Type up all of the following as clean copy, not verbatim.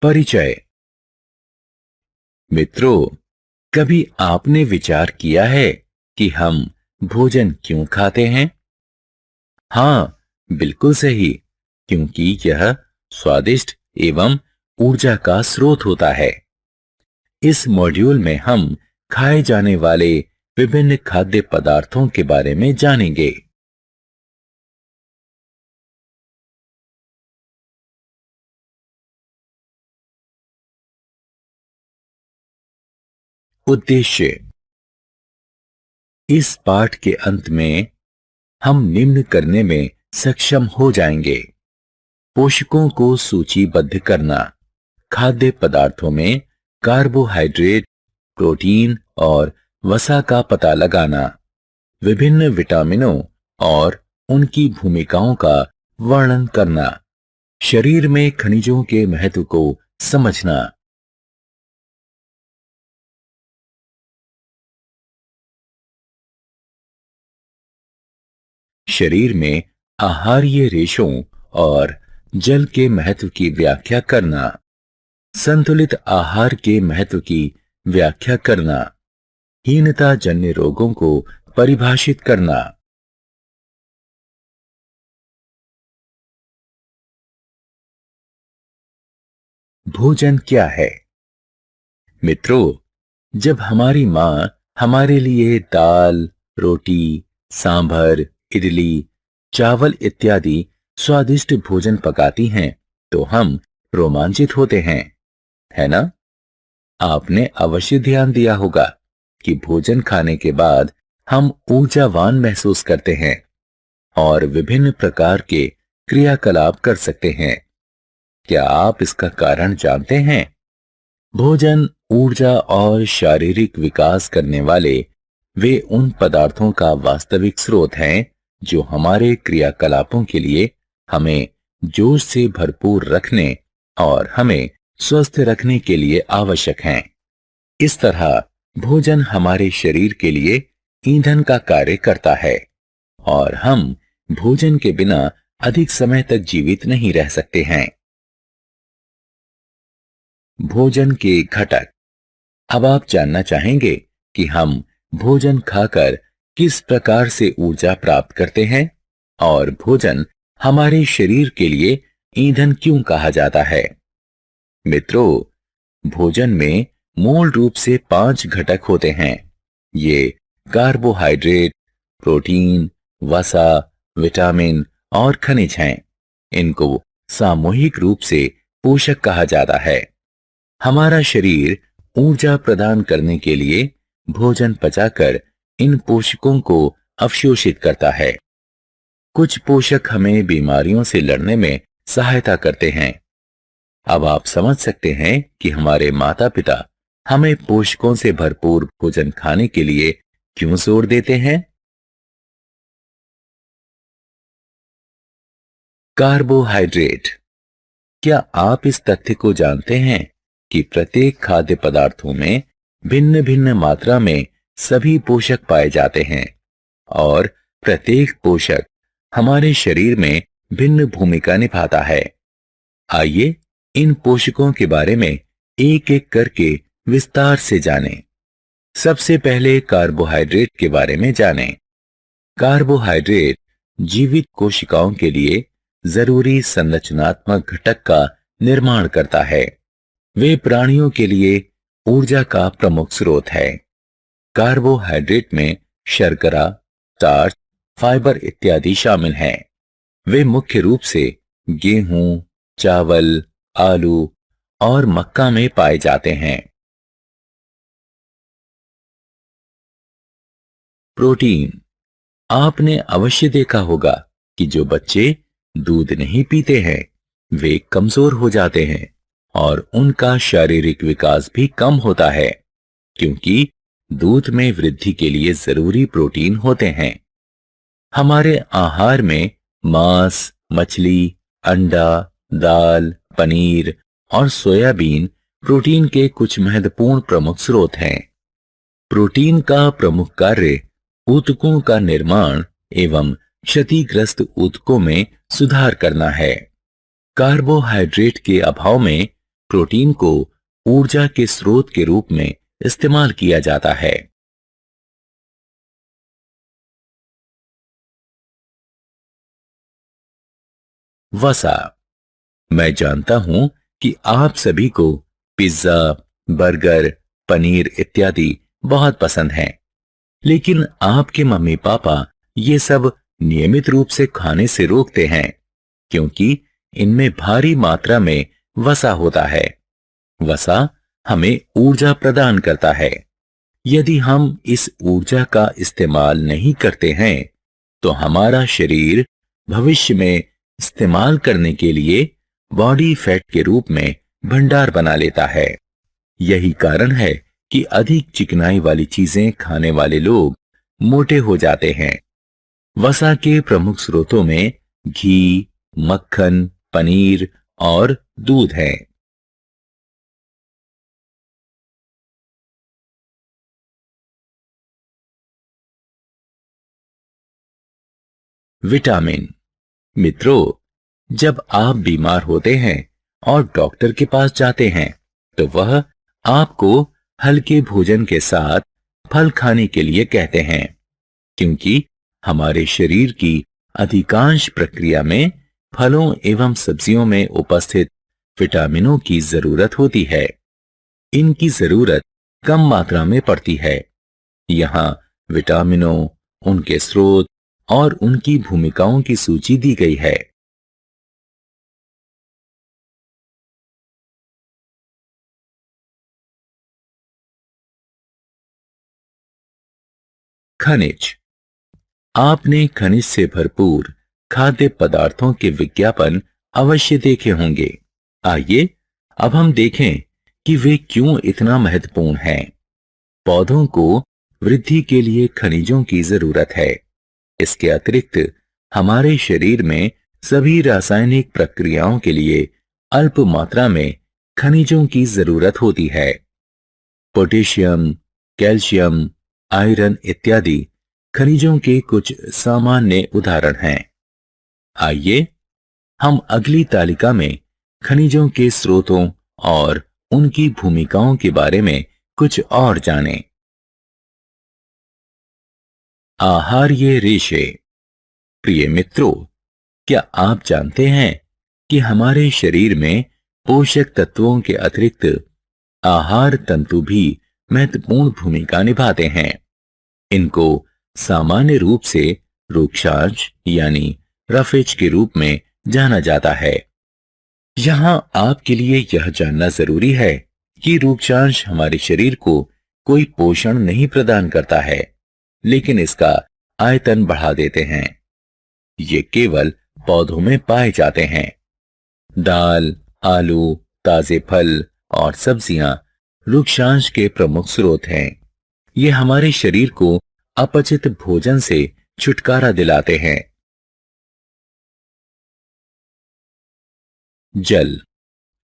परिचय। मित्रों, कभी आपने विचार किया है कि हम भोजन क्यों खाते हैं? हाँ, बिल्कुल सही, क्योंकि यह स्वादिष्ट एवं ऊर्जा का स्रोत होता है। इस मॉड्यूल में हम खाए जाने वाले विभिन्न खाद्य पदार्थों के बारे में जानेंगे। उद्देश्य। इस पाठ के अंत में हम निम्न करने में सक्षम हो जाएंगे: पोषकों को सूचीबद्ध करना, खाद्य पदार्थों में कार्बोहाइड्रेट, प्रोटीन और वसा का पता लगाना, विभिन्न विटामिनों और उनकी भूमिकाओं का वर्णन करना, शरीर में खनिजों के महत्व को समझना। शरीर में आहारीय रेशों और जल के महत्व की व्याख्या करना, संतुलित आहार के महत्व की व्याख्या करना, हीनता जन्य रोगों को परिभाषित करना। भोजन क्या है? मित्रों, जब हमारी मां हमारे लिए दाल, रोटी, सांभर, इडली, चावल इत्यादि स्वादिष्ट भोजन पकाती हैं, तो हम रोमांचित होते हैं, है ना? आपने अवश्य ध्यान दिया होगा कि भोजन खाने के बाद हम ऊर्जावान महसूस करते हैं और विभिन्न प्रकार के क्रियाकलाप कर सकते हैं। क्या आप इसका कारण जानते हैं? भोजन ऊर्जा और शारीरिक विकास करने वाले वे उन पदार्थों का वास्तविक स्रोत हैं जो हमारे क्रियाकलापों के लिए हमें जोश से भरपूर रखने और हमें स्वस्थ रखने के लिए आवश्यक हैं। इस तरह भोजन हमारे शरीर के लिए ईंधन का कार्य करता है और हम भोजन के बिना अधिक समय तक जीवित नहीं रह सकते हैं। भोजन के घटक। अब आप जानना चाहेंगे कि हम भोजन खाकर किस प्रकार से ऊर्जा प्राप्त करते हैं और भोजन हमारे शरीर के लिए ईंधन क्यों कहा जाता है। मित्रों, भोजन में मूल रूप से 5 घटक होते हैं। ये कार्बोहाइड्रेट, प्रोटीन, वसा, विटामिन और खनिज हैं। इनको सामूहिक रूप से पोषक कहा जाता है। हमारा शरीर ऊर्जा प्रदान करने के लिए भोजन पचाकर इन पोषकों को अवशोषित करता है। कुछ पोषक हमें बीमारियों से लड़ने में सहायता करते हैं। अब आप समझ सकते हैं कि हमारे माता पिता हमें पोषकों से भरपूर भोजन खाने के लिए क्यों जोर देते हैं। कार्बोहाइड्रेट। क्या आप इस तथ्य को जानते हैं कि प्रत्येक खाद्य पदार्थों में भिन्न भिन्न मात्रा में सभी पोषक पाए जाते हैं और प्रत्येक पोषक हमारे शरीर में भिन्न भूमिका निभाता है। आइए इन पोषकों के बारे में एक एक करके विस्तार से जानें। सबसे पहले कार्बोहाइड्रेट के बारे में जानें। कार्बोहाइड्रेट जीवित कोशिकाओं के लिए जरूरी संरचनात्मक घटक का निर्माण करता है। वे प्राणियों के लिए ऊर्जा का प्रमुख स्रोत है। कार्बोहाइड्रेट में शर्करा, स्टार्च, फाइबर इत्यादि शामिल हैं। वे मुख्य रूप से गेहूं, चावल, आलू और मक्का में पाए जाते हैं। प्रोटीन। आपने अवश्य देखा होगा कि जो बच्चे दूध नहीं पीते हैं वे कमजोर हो जाते हैं और उनका शारीरिक विकास भी कम होता है, क्योंकि दूध में वृद्धि के लिए जरूरी प्रोटीन होते हैं। हमारे आहार में मांस, मछली, अंडा, दाल, पनीर और सोयाबीन प्रोटीन के कुछ महत्वपूर्ण प्रमुख स्रोत हैं। प्रोटीन का प्रमुख कार्य ऊतकों का निर्माण एवं क्षतिग्रस्त ऊतकों में सुधार करना है। कार्बोहाइड्रेट के अभाव में प्रोटीन को ऊर्जा के स्रोत के रूप में इस्तेमाल किया जाता है। वसा। मैं जानता हूं कि आप सभी को पिज्जा, बर्गर, पनीर इत्यादि बहुत पसंद हैं, लेकिन आपके मम्मी पापा ये सब नियमित रूप से खाने से रोकते हैं क्योंकि इनमें भारी मात्रा में वसा होता है। वसा हमें ऊर्जा प्रदान करता है। यदि हम इस ऊर्जा का इस्तेमाल नहीं करते हैं तो हमारा शरीर भविष्य में इस्तेमाल करने के लिए बॉडी फैट के रूप में भंडार बना लेता है। यही कारण है कि अधिक चिकनाई वाली चीजें खाने वाले लोग मोटे हो जाते हैं। वसा के प्रमुख स्रोतों में घी, मक्खन, पनीर और दूध है। विटामिन। मित्रों, जब आप बीमार होते हैं और डॉक्टर के पास जाते हैं तो वह आपको हल्के भोजन के साथ फल खाने के लिए कहते हैं क्योंकि हमारे शरीर की अधिकांश प्रक्रिया में फलों एवं सब्जियों में उपस्थित विटामिनों की जरूरत होती है। इनकी जरूरत कम मात्रा में पड़ती है। यहाँ विटामिनों, उनके स्रोत और उनकी भूमिकाओं की सूची दी गई है। खनिज। आपने खनिज से भरपूर खाद्य पदार्थों के विज्ञापन अवश्य देखे होंगे। आइए अब हम देखें कि वे क्यों इतना महत्वपूर्ण हैं। पौधों को वृद्धि के लिए खनिजों की जरूरत है। इसके अतिरिक्त हमारे शरीर में सभी रासायनिक प्रक्रियाओं के लिए अल्प मात्रा में खनिजों की जरूरत होती है। पोटेशियम, कैल्शियम, आयरन इत्यादि खनिजों के कुछ सामान्य उदाहरण हैं। आइए हम अगली तालिका में खनिजों के स्रोतों और उनकी भूमिकाओं के बारे में कुछ और जानें। आहार्य रेशे। प्रिय मित्रों, क्या आप जानते हैं कि हमारे शरीर में पोषक तत्वों के अतिरिक्त आहार तंतु भी महत्वपूर्ण भूमिका निभाते हैं। इनको सामान्य रूप से रूक्षांश यानी रफेज के रूप में जाना जाता है। यहां आपके लिए यह जानना जरूरी है कि रूक्षांश हमारे शरीर को कोई पोषण नहीं प्रदान करता है, लेकिन इसका आयतन बढ़ा देते हैं। ये केवल पौधों में पाए जाते हैं। दाल, आलू, ताजे फल और सब्जियां रूक्षांश के प्रमुख स्रोत हैं। ये हमारे शरीर को अपचित भोजन से छुटकारा दिलाते हैं। जल।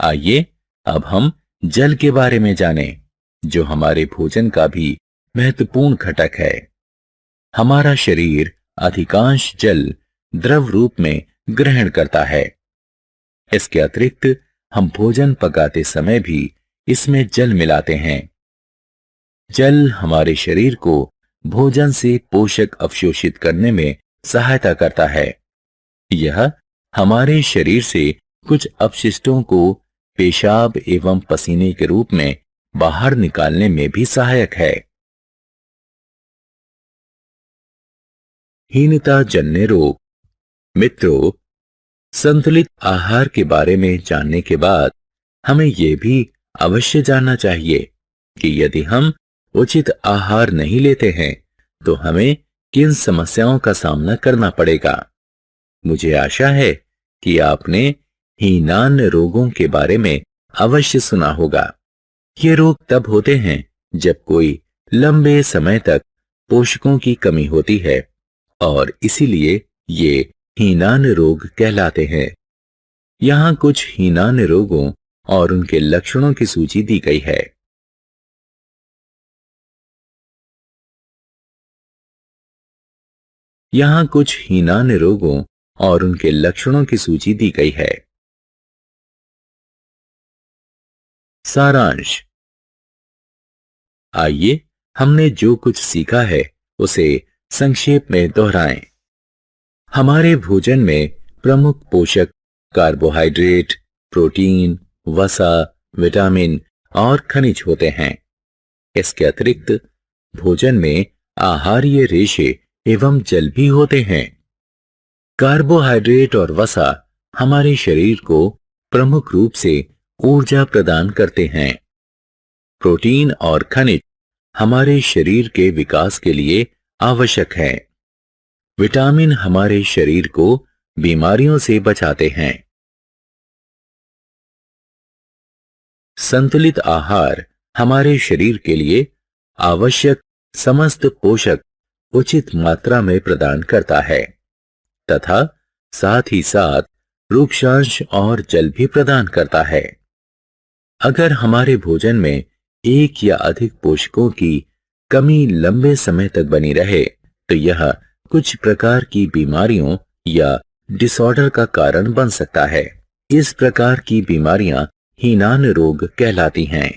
आइए अब हम जल के बारे में जानें, जो हमारे भोजन का भी महत्वपूर्ण घटक है। हमारा शरीर अधिकांश जल द्रव रूप में ग्रहण करता है। इसके अतिरिक्त हम भोजन पकाते समय भी इसमें जल मिलाते हैं। जल हमारे शरीर को भोजन से पोषक अवशोषित करने में सहायता करता है। यह हमारे शरीर से कुछ अपशिष्टों को पेशाब एवं पसीने के रूप में बाहर निकालने में भी सहायक है। हीनता जन्य रोग। मित्रों, संतुलित आहार के बारे में जानने के बाद हमें यह भी अवश्य जानना चाहिए कि यदि हम उचित आहार नहीं लेते हैं तो हमें किन समस्याओं का सामना करना पड़ेगा। मुझे आशा है कि आपने हीनान रोगों के बारे में अवश्य सुना होगा। ये रोग तब होते हैं जब कोई लंबे समय तक पोषकों की कमी होती है और इसीलिए ये हीनान रोग कहलाते हैं। यहाँ कुछ हीनान रोगों और उनके लक्षणों की सूची दी गई है। यहाँ कुछ हीनान रोगों और उनके लक्षणों की सूची दी गई है। सारांश। आइए हमने जो कुछ सीखा है उसे संक्षेप में दोहराएं। हमारे भोजन में प्रमुख पोषक कार्बोहाइड्रेट, प्रोटीन, वसा, विटामिन और खनिज होते हैं। इसके अतिरिक्त भोजन में आहारीय रेशे एवं जल भी होते हैं। कार्बोहाइड्रेट और वसा हमारे शरीर को प्रमुख रूप से ऊर्जा प्रदान करते हैं। प्रोटीन और खनिज हमारे शरीर के विकास के लिए आवश्यक है। विटामिन हमारे शरीर को बीमारियों से बचाते हैं। संतुलित आहार हमारे शरीर के लिए आवश्यक समस्त पोषक उचित मात्रा में प्रदान करता है तथा साथ ही साथ रूक्षांश और जल भी प्रदान करता है। अगर हमारे भोजन में एक या अधिक पोषकों की कमी लंबे समय तक बनी रहे तो यह कुछ प्रकार की बीमारियों या डिसऑर्डर का कारण बन सकता है। इस प्रकार की बीमारियां हीनान रोग कहलाती हैं।